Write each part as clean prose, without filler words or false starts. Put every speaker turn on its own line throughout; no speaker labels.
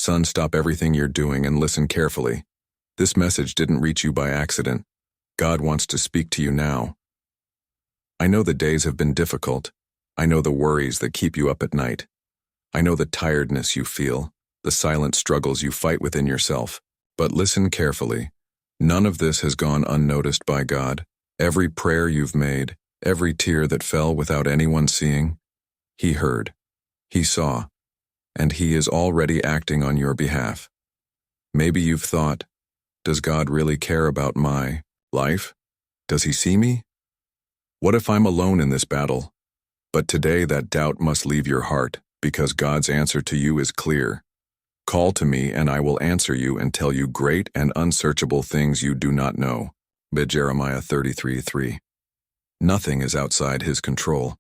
Son, stop everything you're doing and listen carefully. This message didn't reach you by accident. God wants to speak to you now. I know the days have been difficult. I know the worries that keep you up at night. I know the tiredness you feel, the silent struggles you fight within yourself. But listen carefully. None of this has gone unnoticed by God. Every prayer you've made, every tear that fell without anyone seeing, He heard, He saw, and He is already acting on your behalf. Maybe you've thought, does God really care about my life? Does He see me? What if I'm alone in this battle? But today that doubt must leave your heart, because God's answer to you is clear. Call to me and I will answer you and tell you great and unsearchable things you do not know. Jeremiah 33:3. Nothing is outside His control.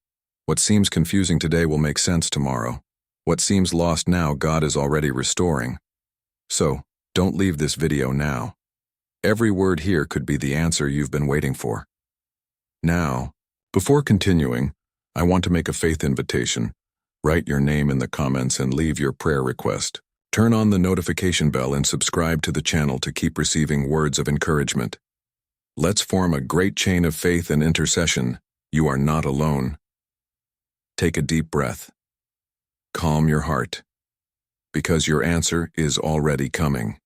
What seems confusing today will make sense tomorrow. What seems lost now, God is already restoring. So, don't leave this video now. Every word here could be the answer you've been waiting for. Now, before continuing, I want to make a faith invitation. Write your name in the comments and leave your prayer request. Turn on the notification bell and subscribe to the channel to keep receiving words of encouragement. Let's form a great chain of faith and intercession. You are not alone. Take a deep breath. Calm your heart, because your answer is already coming.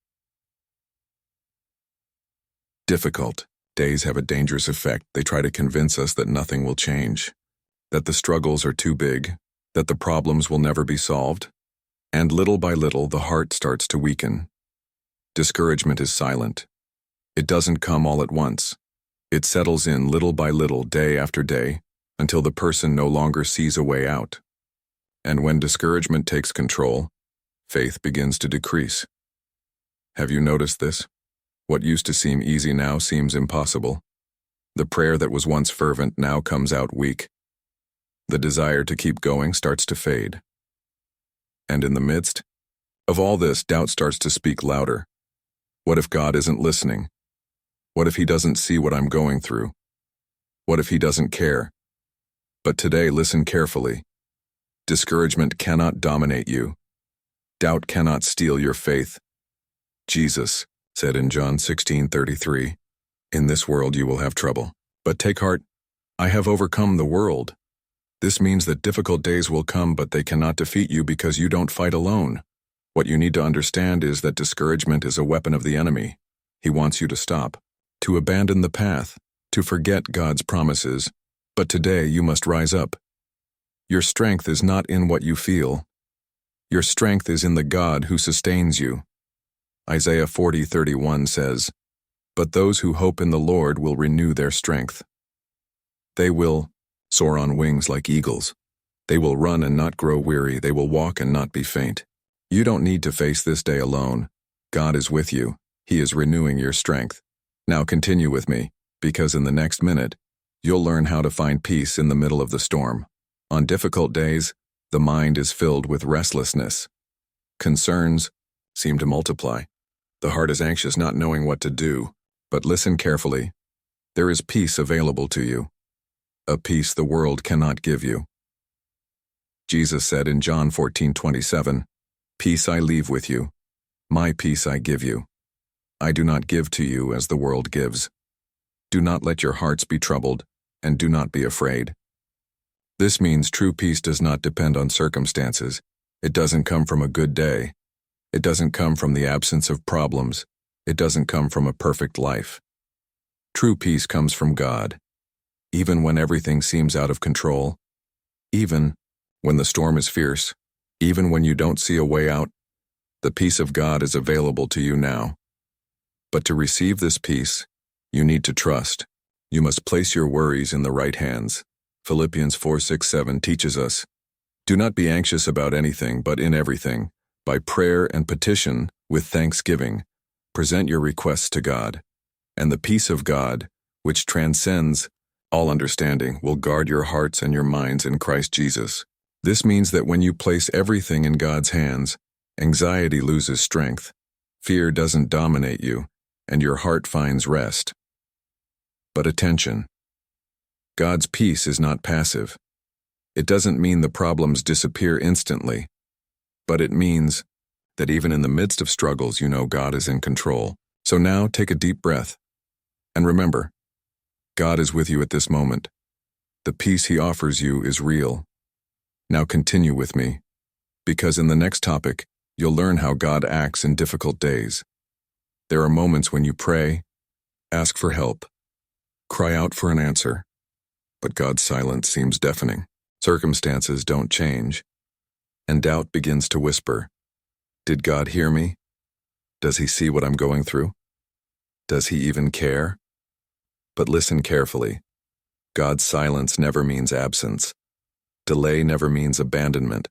Difficult days have a dangerous effect. They try to convince us that nothing will change, that the struggles are too big, that the problems will never be solved. And little by little, the heart starts to weaken. Discouragement is silent. It doesn't come all at once. It settles in little by little, day after day, until the person no longer sees a way out. And when discouragement takes control, faith begins to decrease. Have you noticed this? What used to seem easy now seems impossible. The prayer that was once fervent now comes out weak. The desire to keep going starts to fade. And in the midst of all this, doubt starts to speak louder. What if God isn't listening? What if He doesn't see what I'm going through? What if He doesn't care? But today, listen carefully. Discouragement cannot dominate you. Doubt cannot steal your faith. Jesus said in John 16:33, "In this world you will have trouble. But take heart, I have overcome the world." This means that difficult days will come, but they cannot defeat you because you don't fight alone. What you need to understand is that discouragement is a weapon of the enemy. He wants you to stop, to abandon the path, to forget God's promises. But today you must rise up. Your strength is not in what you feel. Your strength is in the God who sustains you. Isaiah 40:31 says, "But those who hope in the Lord will renew their strength." They will soar on wings like eagles. They will run and not grow weary. They will walk and not be faint. You don't need to face this day alone. God is with you. He is renewing your strength. Now continue with me, because in the next minute, you'll learn how to find peace in the middle of the storm. On difficult days, the mind is filled with restlessness. Concerns seem to multiply. The heart is anxious, not knowing what to do. But listen carefully. There is peace available to you. A peace the world cannot give you. Jesus said in John 14:27, "Peace I leave with you. My peace I give you. I do not give to you as the world gives. Do not let your hearts be troubled, and do not be afraid." This means true peace does not depend on circumstances. It doesn't come from a good day. It doesn't come from the absence of problems. It doesn't come from a perfect life. True peace comes from God. Even when everything seems out of control, even when the storm is fierce, even when you don't see a way out, the peace of God is available to you now. But to receive this peace, you need to trust. You must place your worries in the right hands. Philippians 4:6-7 teaches us, "Do not be anxious about anything, but in everything, by prayer and petition, with thanksgiving, present your requests to God, and the peace of God, which transcends all understanding, will guard your hearts and your minds in Christ Jesus." This means that when you place everything in God's hands, anxiety loses strength, fear doesn't dominate you, and your heart finds rest. But attention. God's peace is not passive. It doesn't mean the problems disappear instantly, but it means that even in the midst of struggles, you know God is in control. So now take a deep breath. And remember, God is with you at this moment. The peace He offers you is real. Now continue with me, because in the next topic, you'll learn how God acts in difficult days. There are moments when you pray, ask for help, cry out for an answer, but God's silence seems deafening. Circumstances don't change, and doubt begins to whisper. Did God hear me? Does He see what I'm going through? Does He even care? But listen carefully. God's silence never means absence. Delay never means abandonment.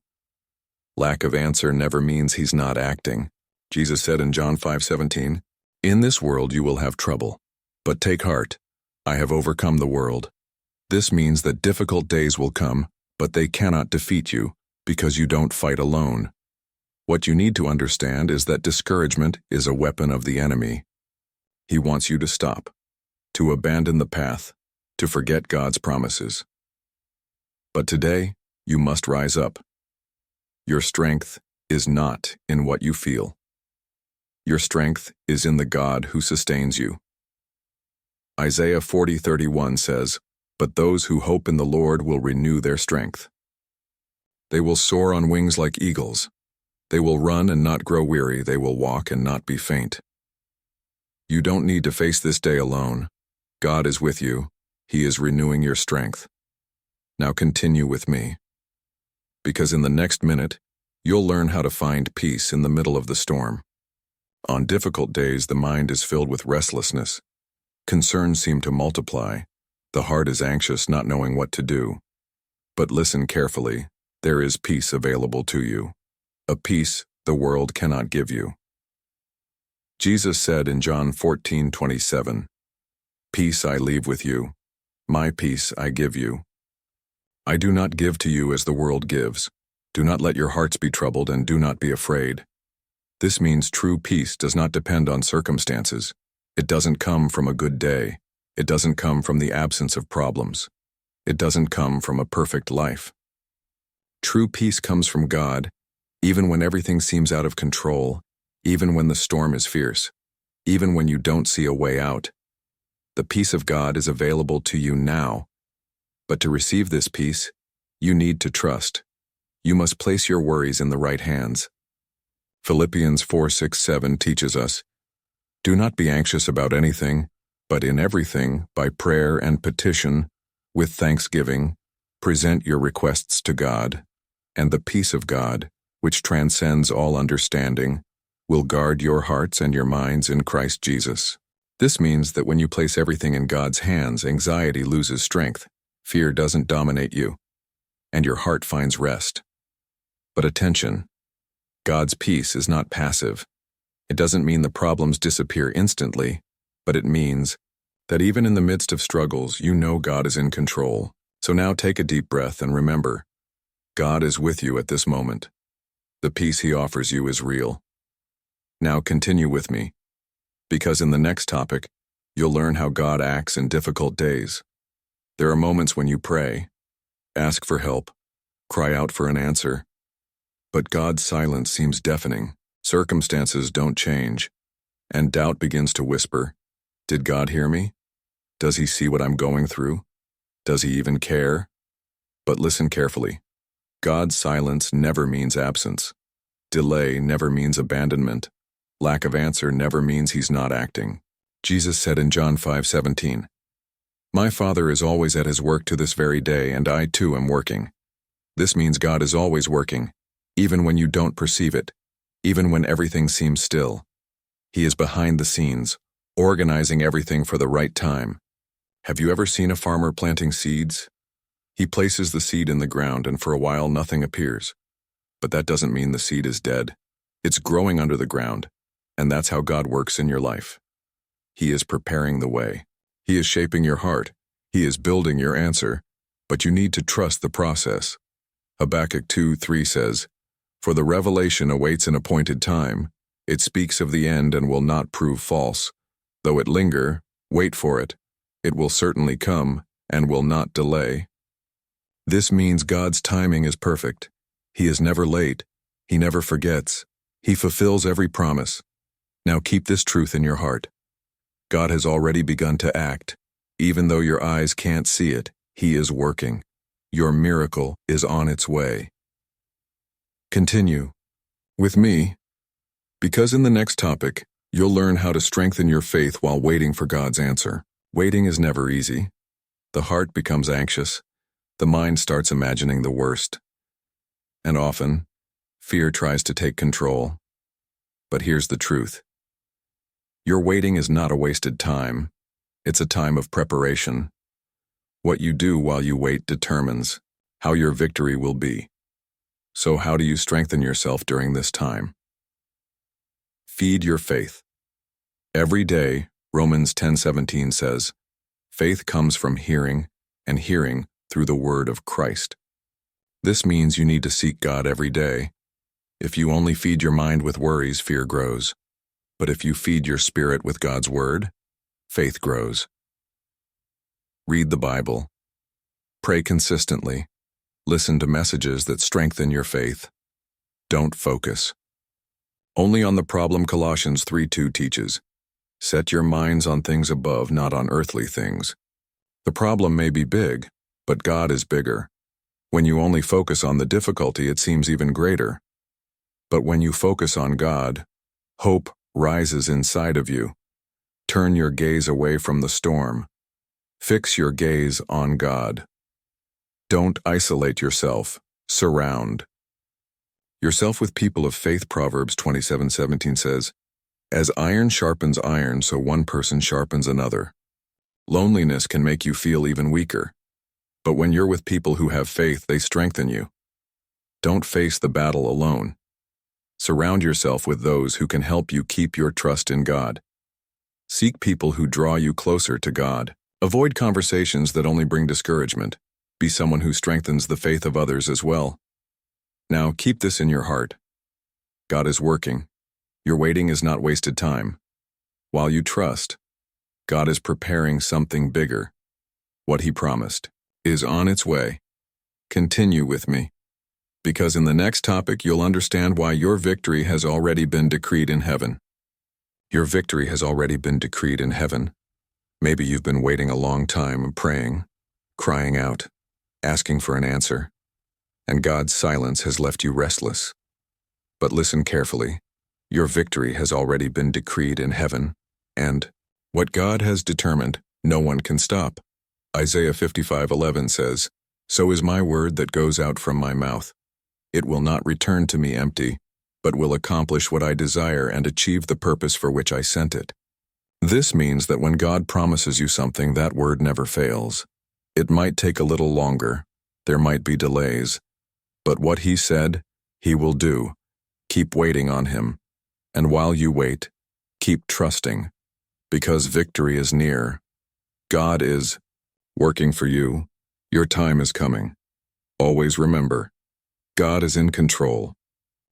Lack of answer never means He's not acting. Jesus said in John 5:17, "In this world you will have trouble, but take heart, I have overcome the world." This means that difficult days will come, but they cannot defeat you, because you don't fight alone. What you need to understand is that discouragement is a weapon of the enemy. He wants you to stop, to abandon the path, to forget God's promises. But today, you must rise up. Your strength is not in what you feel. Your strength is in the God who sustains you. Isaiah 40:31 says, "But those who hope in the Lord will renew their strength. They will soar on wings like eagles. They will run and not grow weary. They will walk and not be faint." You don't need to face this day alone. God is with you. He is renewing your strength. Now continue with me, because in the next minute, you'll learn how to find peace in the middle of the storm. On difficult days, the mind is filled with restlessness. Concerns seem to multiply. The heart is anxious, not knowing what to do. But listen carefully. There is peace available to you, a peace the world cannot give you. Jesus said in John 14:27, "Peace I leave with you. My peace I give you. I do not give to you as the world gives. Do not let your hearts be troubled and do not be afraid." This means true peace does not depend on circumstances. It doesn't come from a good day. It doesn't come from the absence of problems. It doesn't come from a perfect life. True peace comes from God, even when everything seems out of control, even when the storm is fierce, even when you don't see a way out. The peace of God is available to you now. But to receive this peace, you need to trust. You must place your worries in the right hands. Philippians 4:6-7 teaches us, "Do not be anxious about anything, but in everything, by prayer and petition, with thanksgiving, present your requests to God, and the peace of God, which transcends all understanding, will guard your hearts and your minds in Christ Jesus." This means that when you place everything in God's hands, anxiety loses strength, fear doesn't dominate you, and your heart finds rest. But attention, God's peace is not passive. It doesn't mean the problems disappear instantly, but it means that even in the midst of struggles, you know God is in control. So now take a deep breath and remember, God is with you at this moment. The peace He offers you is real. Now continue with me, because in the next topic, you'll learn how God acts in difficult days. There are moments when you pray, ask for help, cry out for an answer, but God's silence seems deafening. Circumstances don't change, and doubt begins to whisper, "Did God hear me? Does He see what I'm going through? Does He even care?" But listen carefully. God's silence never means absence. Delay never means abandonment. Lack of answer never means He's not acting. Jesus said in John 5:17, "My Father is always at His work to this very day, and I too am working." This means God is always working, even when you don't perceive it, even when everything seems still. He is behind the scenes, organizing everything for the right time. Have you ever seen a farmer planting seeds? He places the seed in the ground, and for a while nothing appears. But that doesn't mean the seed is dead. It's growing under the ground, and that's how God works in your life. He is preparing the way. He is shaping your heart. He is building your answer, but you need to trust the process. Habakkuk 2:3 says, "For the revelation awaits an appointed time. It speaks of the end and will not prove false. Though it linger, wait for it. It will certainly come and will not delay." This means God's timing is perfect. He is never late. He never forgets. He fulfills every promise. Now keep this truth in your heart. God has already begun to act. Even though your eyes can't see it, He is working. Your miracle is on its way. Continue with me, because in the next topic, you'll learn how to strengthen your faith while waiting for God's answer. Waiting is never easy. The heart becomes anxious. The mind starts imagining the worst. And often, fear tries to take control. But here's the truth. Your waiting is not a wasted time. It's a time of preparation. What you do while you wait determines how your victory will be. So how do you strengthen yourself during this time? Feed your faith. Every day, Romans 10:17 says, faith comes from hearing, and hearing through the word of Christ. This means you need to seek God every day. If you only feed your mind with worries, fear grows. But if you feed your spirit with God's word, faith grows. Read the Bible. Pray consistently. Listen to messages that strengthen your faith. Don't focus only on the problem. Colossians 3:2 teaches, set your minds on things above, not on earthly things. The problem may be big, but God is bigger. When you only focus on the difficulty, it seems even greater. But when you focus on God, hope rises inside of you. Turn your gaze away from the storm. Fix your gaze on God. Don't isolate yourself. Surround yourself with people of faith. Proverbs 27:17 says, as iron sharpens iron, so one person sharpens another. Loneliness can make you feel even weaker. But when you're with people who have faith, they strengthen you. Don't face the battle alone. Surround yourself with those who can help you keep your trust in God. Seek people who draw you closer to God. Avoid conversations that only bring discouragement. Be someone who strengthens the faith of others as well. Now, keep this in your heart. God is working. Your waiting is not wasted time. While you trust, God is preparing something bigger. What He promised is on its way. Continue with me, because in the next topic you'll understand why your victory has already been decreed in heaven. Your victory has already been decreed in heaven. Maybe you've been waiting a long time, praying, crying out, asking for an answer, and God's silence has left you restless. But listen carefully. Your victory has already been decreed in heaven, and what God has determined, no one can stop. Isaiah 55:11 says, so is my word that goes out from my mouth. It will not return to me empty, but will accomplish what I desire and achieve the purpose for which I sent it. This means that when God promises you something, that word never fails. It might take a little longer. There might be delays. But what He said, He will do. Keep waiting on Him. And while you wait, keep trusting, because victory is near. God is working for you. Your time is coming. Always remember, God is in control.